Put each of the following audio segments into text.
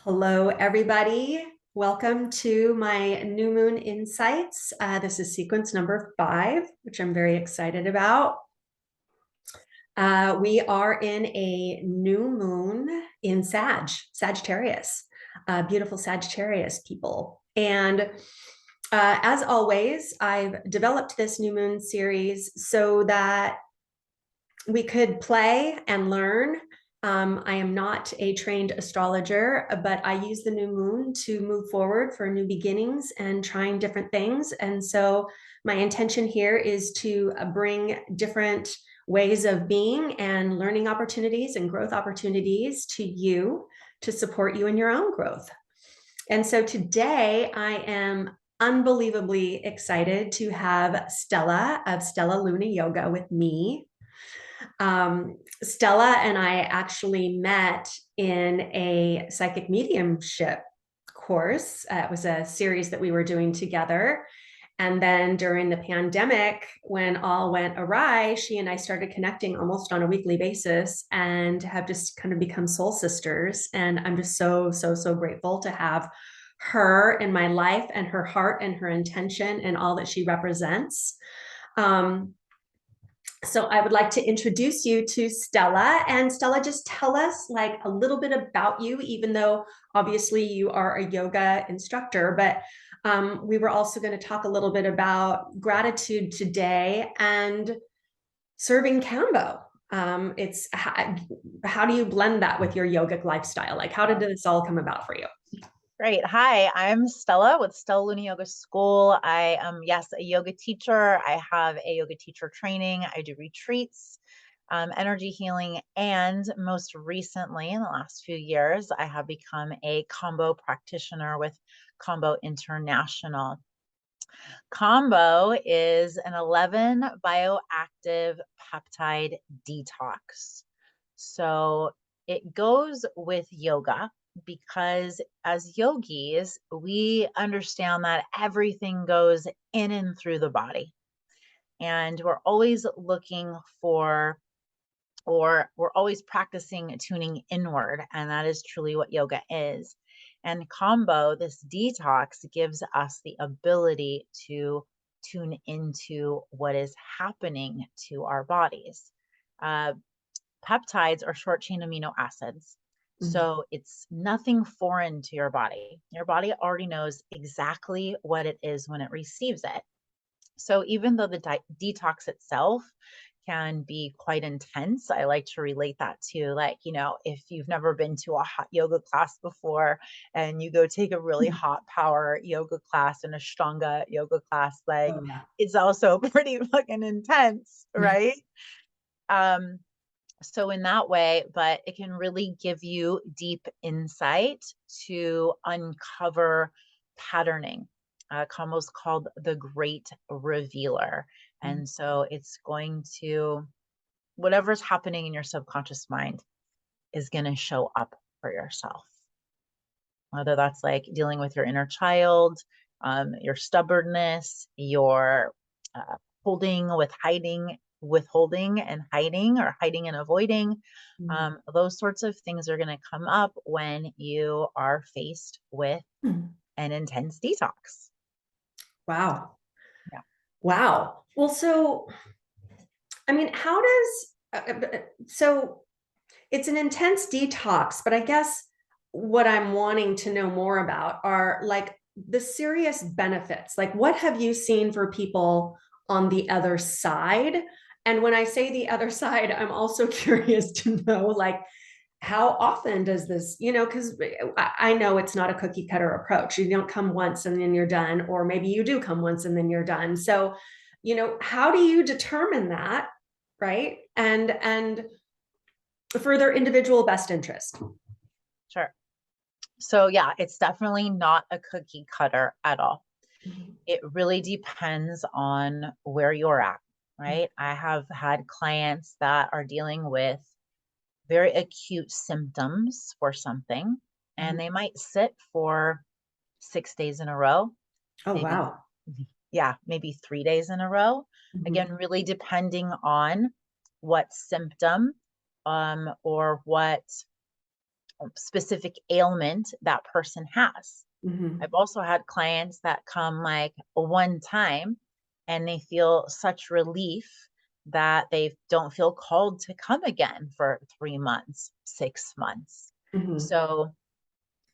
Hello, everybody. Welcome to my New Moon Insights. This is sequence number 5, which I'm very excited about. We are in a new moon in Sagittarius, beautiful Sagittarius people. And as always, I've developed this new moon series so that we could play and learn. I am not a trained astrologer, but I use the new moon to move forward for new beginnings and trying different things. And so my intention here is to bring different ways of being and learning opportunities and growth opportunities to you to support you in your own growth. And so today I am unbelievably excited to have Stella of Stella Lunioga with me. Stella and I actually met in a psychic mediumship course. It was a series that we were doing together. And then during the pandemic, when all went awry, she and I started connecting almost on a weekly basis and have just kind of become soul sisters. And I'm just so grateful to have her in my life and her heart and her intention and all that she represents. So I would like to introduce you to Stella. And Stella, just tell us like a little bit about you, even though obviously you are a yoga instructor, but we were also going to talk a little bit about gratitude today and serving Kambo. It's how do you blend that with your yogic lifestyle? Like, how did this all come about for you? Great. Hi, I'm Stella with Stella Lunioga School. I am, yes, a yoga teacher. I have a yoga teacher training. I do retreats, energy healing, and most recently, in the last few years, I have become a Kambo practitioner with Kambo International. Kambo is an 11 bioactive peptide detox. So it goes with yoga because as yogis, we understand that everything goes in and through the body. And we're always looking for, or we're always practicing tuning inward. And that is truly what yoga is. And Kambo, this detox, gives us the ability to tune into what is happening to our bodies. Peptides are short chain amino acids. So it's nothing foreign to your body. Your body already knows exactly what it is when it receives it. So even though the detox itself can be quite intense, I like to relate that to, like, if you've never been to a hot yoga class before and you go take a really hot power yoga class and Ashtanga yoga class, like Oh, yeah. it's also pretty fucking intense, right? So in that way, but it can really give you deep insight to uncover patterning. Kambo's called the Great Revealer. And so it's going to, whatever's happening in your subconscious mind is going to show up for yourself. Whether that's like dealing with your inner child, your stubbornness, your holding with hiding, withholding and hiding, or hiding and avoiding. Those sorts of things are going to come up when you are faced with an intense detox. Wow. Yeah. Wow. Well, so, I mean, how so it's an intense detox, but I guess what I'm wanting to know more about are like the serious benefits. Like, what have you seen for people on the other side? And when I say the other side, I'm also curious to know, like, how often does this, because I know it's not a cookie cutter approach. You don't come once and then you're done, or maybe you do come once and then you're done. So, how do you determine that, right? And for their individual best interest. Sure. So yeah, it's definitely not a cookie cutter at all. It really depends on where you're at, right? I have had clients that are dealing with very acute symptoms for something, and they might sit for 6 days in a row, Oh, maybe, wow. yeah, maybe 3 days in a row. Again, really depending on what symptom or what specific ailment that person has. Mhm. I've also had clients that come like one time and they feel such relief that they don't feel called to come again for 3 months, 6 months. Mhm. So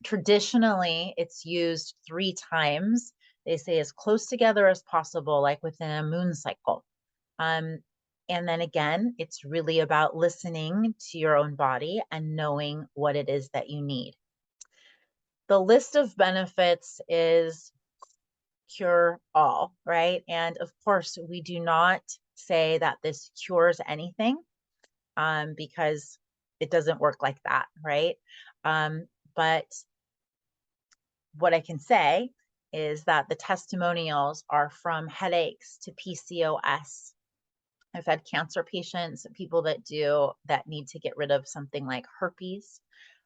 traditionally, it's used 3 times. They say as close together as possible, like within a moon cycle. Um, and then again, it's really about listening to your own body and knowing what it is that you need. The list of benefits is cure all, right? And of course, we do not say that this cures anything, because it doesn't work like that, right? But what I can say is that the testimonials are from headaches to PCOS. I've had cancer patients, people that need to get rid of something like herpes,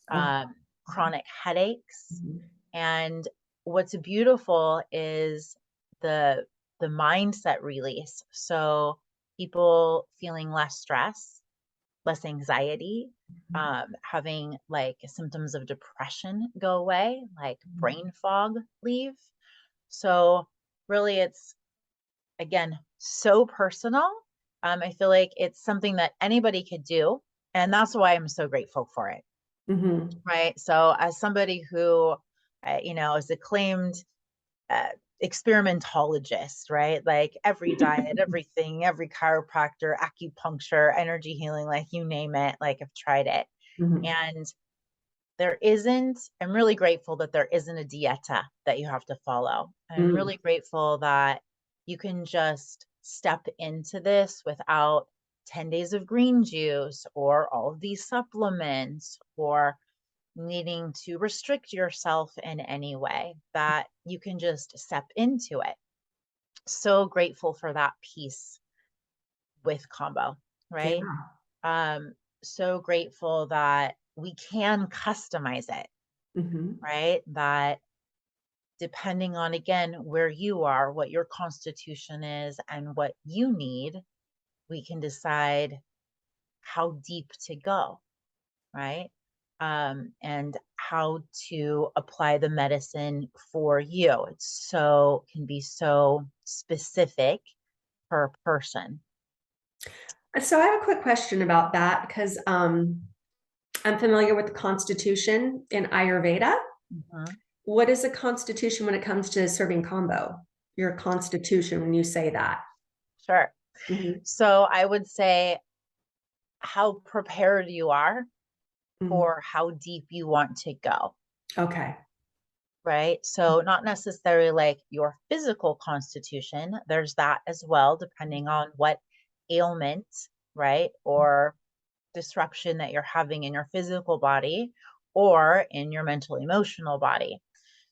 Oh. chronic headaches. Mhm. And what's beautiful is the the mindset release. So people feeling less stress, less anxiety, having like symptoms of depression go away, like Mhm. brain fog leave. So really, it's again so personal. I feel like it's something that anybody could do, and that's why I'm so grateful for it. Mhm. Right. So as somebody who, is acclaimed uh, experimentologist, right? Like every diet, everything, every chiropractor, acupuncture, energy healing, like you name it, like I've tried it. Mhm. And I'm really grateful that there isn't a dieta that you have to follow. I'm Mm. really grateful that you can just step into this without 10 days of green juice or all of these supplements or needing to restrict yourself in any way, that you can just step into it. So grateful for that piece with Kambo, right? Yeah. Um, so grateful that we can customize it, Mhm. right? That depending on, again, where you are, what your constitution is, and what you need, we can decide how deep to go, right? And how to apply the medicine for you. Can be so specific per person. So I have a quick question about that because I'm familiar with the Constitution in Ayurveda. Mhm. What is a constitution when it comes to serving combo? Your constitution when you say that. Sure. Mhm. So I would say how prepared you are Mhm. for how deep you want to go, Okay. right? So not necessarily like your physical constitution. There's that as well, depending on what ailment, right? Or disruption that you're having in your physical body or in your mental emotional body.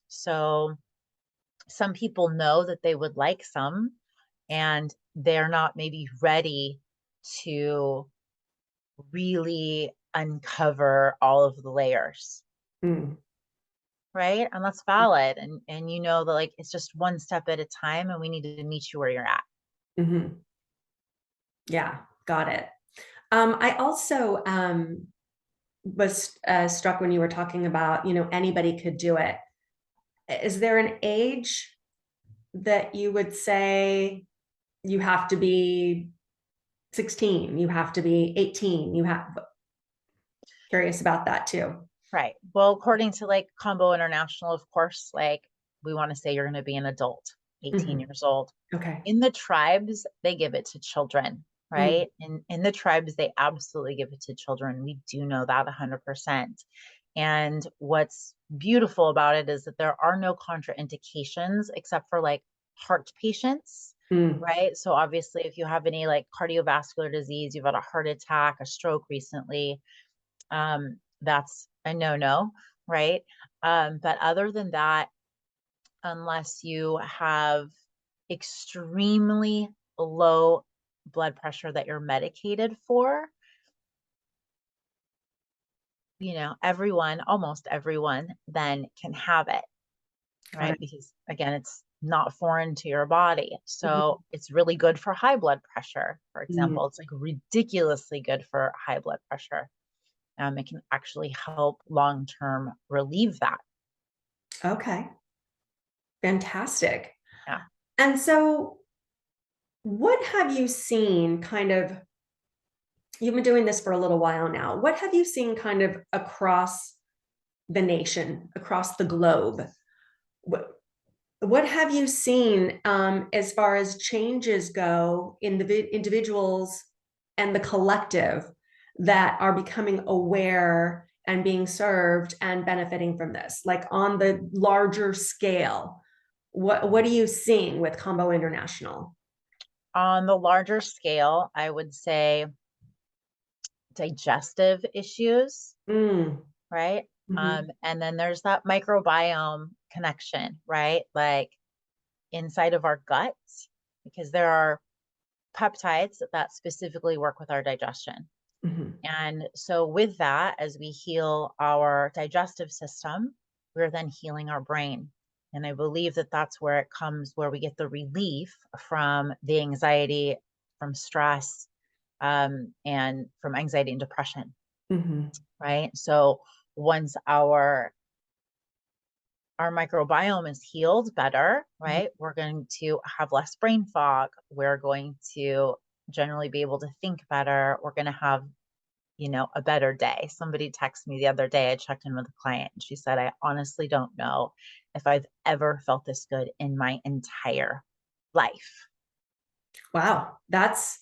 So some people know that they would like some and they're not maybe ready to really uncover all of the layers, Mm. right? And that's valid. And you know that like it's just one step at a time and we need to meet you where you're at. Mhm. Yeah, got it. I also was struck when you were talking about, anybody could do it. Is there an age that you would say you have to be 16, you have to be 18, you have curious about that too. Right. Well, according to like Combo International, of course, like we want to say you're going to be an adult, 18 Mhm. years old. Okay. In the tribes, they give it to children, Mm. right? In the tribes, they absolutely give it to children. We do know that 100%. And what's beautiful about it is that there are no contraindications except for like heart patients, Mm. right? So obviously, if you have any like cardiovascular disease, you've had a heart attack, a stroke recently, that's a no-no, right? But other than that, unless you have extremely low blood pressure that you're medicated for, almost everyone then can have it, Got right? it. Because again, it's not foreign to your body. Mhm. So it's really good for high blood pressure, for Mm. example. It's like ridiculously good for high blood pressure. it can actually help long-term relieve that. Okay. Fantastic. Yeah. And so, what have you seen kind of? You've been doing this for a little while now. What have you seen kind of across the nation, across the globe? What, what have you seen as far as changes go in the individuals and the collective that are becoming aware and being served and benefiting from this, like on the larger scale? What are you seeing with Kambo International? On the larger scale, I would say digestive issues, Mm, right? mhm, And then there's that microbiome connection, right? Like inside of our guts, because there are peptides that specifically work with our digestion. mhm, And so, with that, as we heal our digestive system, we're then healing our brain. And I believe that that's where it comes, where we get the relief from the anxiety, from stress, and from anxiety and depression, mhm, right? So, once our microbiome is healed better, mhm. right? We're going to have less brain fog. We're going to generally be able to think better. We're going to have, a better day. Somebody texted me the other day. I checked in with a client and she said, I honestly don't know if I've ever felt this good in my entire life. Wow, that's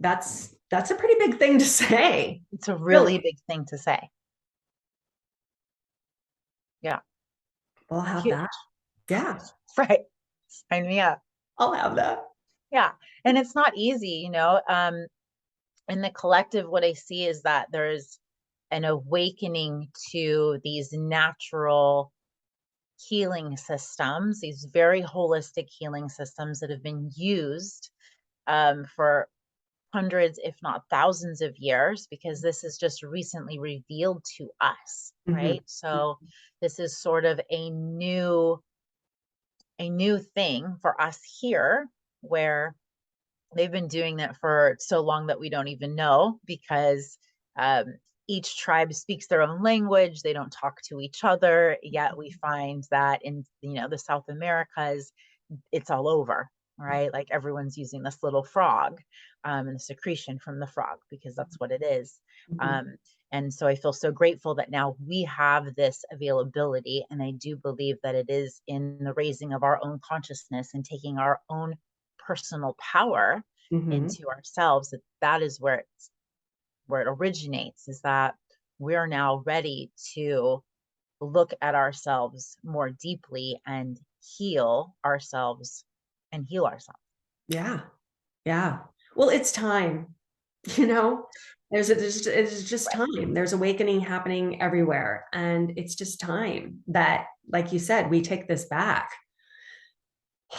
a pretty big thing to say. It's a Really? really big thing to say. Yeah. I'll have that. Huge. Yeah, Right. Sign me up. I'll have that. Yeah. And it's not easy. In the collective, what I see is that there's an awakening to these natural healing systems, these very holistic healing systems that have been used for hundreds, if not thousands of years, because this is just recently revealed to us, Mhm, right? So this is sort of a new thing for us here, where they've been doing that for so long that we don't even know, because um, each tribe speaks their own language. They don't talk to each other. Yet we find that in the South Americas, it's all over, right? Like everyone's using this little frog, and the secretion from the frog, because that's what it is. mhm, Um, and so I feel so grateful that now we have this availability. And I do believe that it is in the raising of our own consciousness and taking our own personal power mhm. into ourselves, that is where it originates, is that we're now ready to look at ourselves more deeply and heal ourselves. Yeah, yeah. Well, it's time, you know. It's just Right. time. There's awakening happening everywhere, and it's just time that, like you said, we take this back.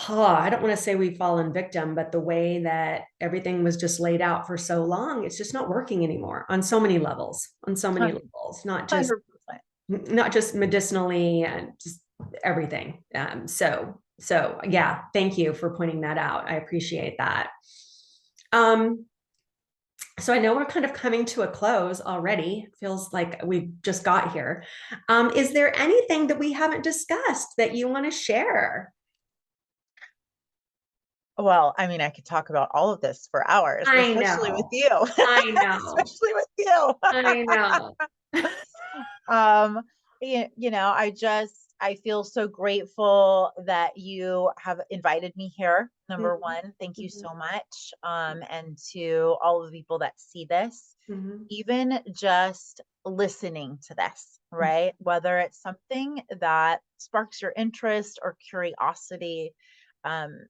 I don't want to say we've fallen victim, but the way that everything was just laid out for so long, it's just not working anymore on so many levels, on so many levels, 100%. not just medicinally and just everything. So yeah, thank you for pointing that out. I appreciate that. Um, so I know we're kind of coming to a close already. It feels like we just got here. Is there anything that we haven't discussed that you want to share? Well, I mean, I could talk about all of this for hours, I especially with know. you. I know. Especially with you. I know. um I feel so grateful that you have invited me here. Number Mhm, one, thank you mhm, so much. And to all of the people that see this, mhm, even just listening to this, right? Whether it's something that sparks your interest or curiosity, um,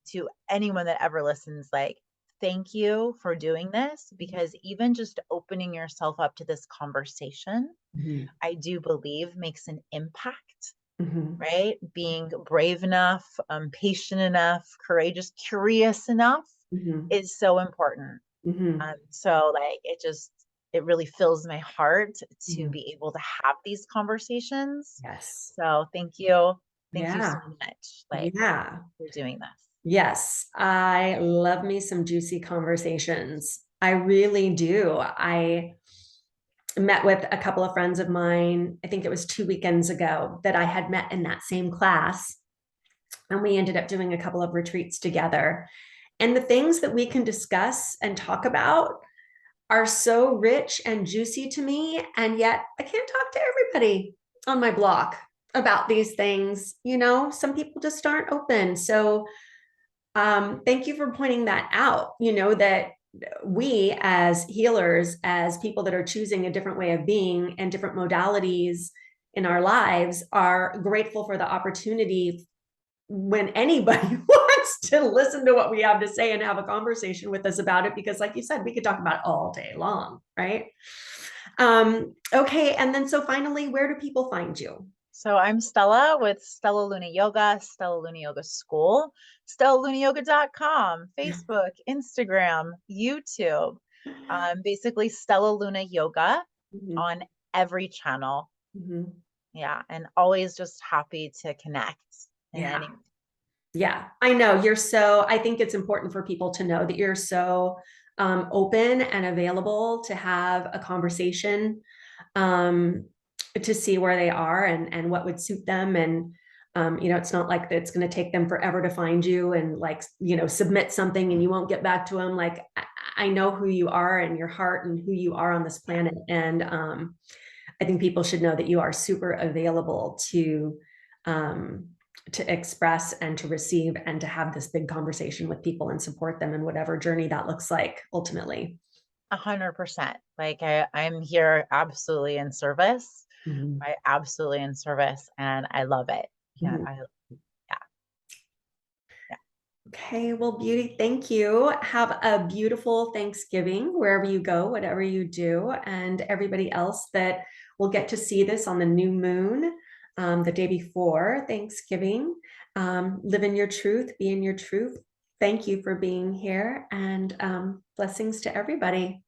to anyone that ever listens, like, thank you for doing this, because even just opening yourself up to this conversation, mhm, I do believe makes an impact, mhm, right? Being brave enough, patient enough, courageous, curious enough mhm, is so important. mhm, So like it really fills my heart to mhm. be able to have these conversations. Yes. So thank you. Thank you so Yeah. much, like, Yeah. for doing this. Yes. I love me some juicy conversations. I really do. met with a couple of friends of mine. I think it was 2 weekends ago that I had met in that same class. And we ended up doing a couple of retreats together. And the things that we can discuss and talk about are so rich and juicy to me. And yet I can't talk to everybody on my block about these things. Some people just aren't open. So thank you for pointing that out, that we as healers, as people that are choosing a different way of being and different modalities in our lives, are grateful for the opportunity when anybody wants to listen to what we have to say and have a conversation with us about it, because like you said, we could talk about it all day long, right? Okay, and then so finally, where do people find you? So I'm Stella with Stella Lunioga, Stella Lunioga School, StellaLunioga.com, Facebook, Instagram, YouTube, basically Stella Luna Yoga Mhm. on every channel. Mhm. Yeah, and always just happy to connect in Yeah. any. Yeah, I know I think it's important for people to know that you're so open and available to have a conversation, um, to see where they are and what would suit them. And, it's not like it's going to take them forever to find you and like, submit something and you won't get back to them. Like, I know who you are and your heart and who you are on this planet. And I think people should know that you are super available um, to express and to receive and to have this big conversation with people and support them in whatever journey that looks like ultimately. 100%. Like I'm here absolutely in service. Mhm. I absolutely in service and I love it. Yeah, Mhm. yeah, yeah. Okay, well, beauty, thank you. Have a beautiful Thanksgiving wherever you go, whatever you do, and everybody else that will get to see this on the new moon, the day before Thanksgiving. Live in your truth, be in your truth. Thank you for being here, and blessings to everybody.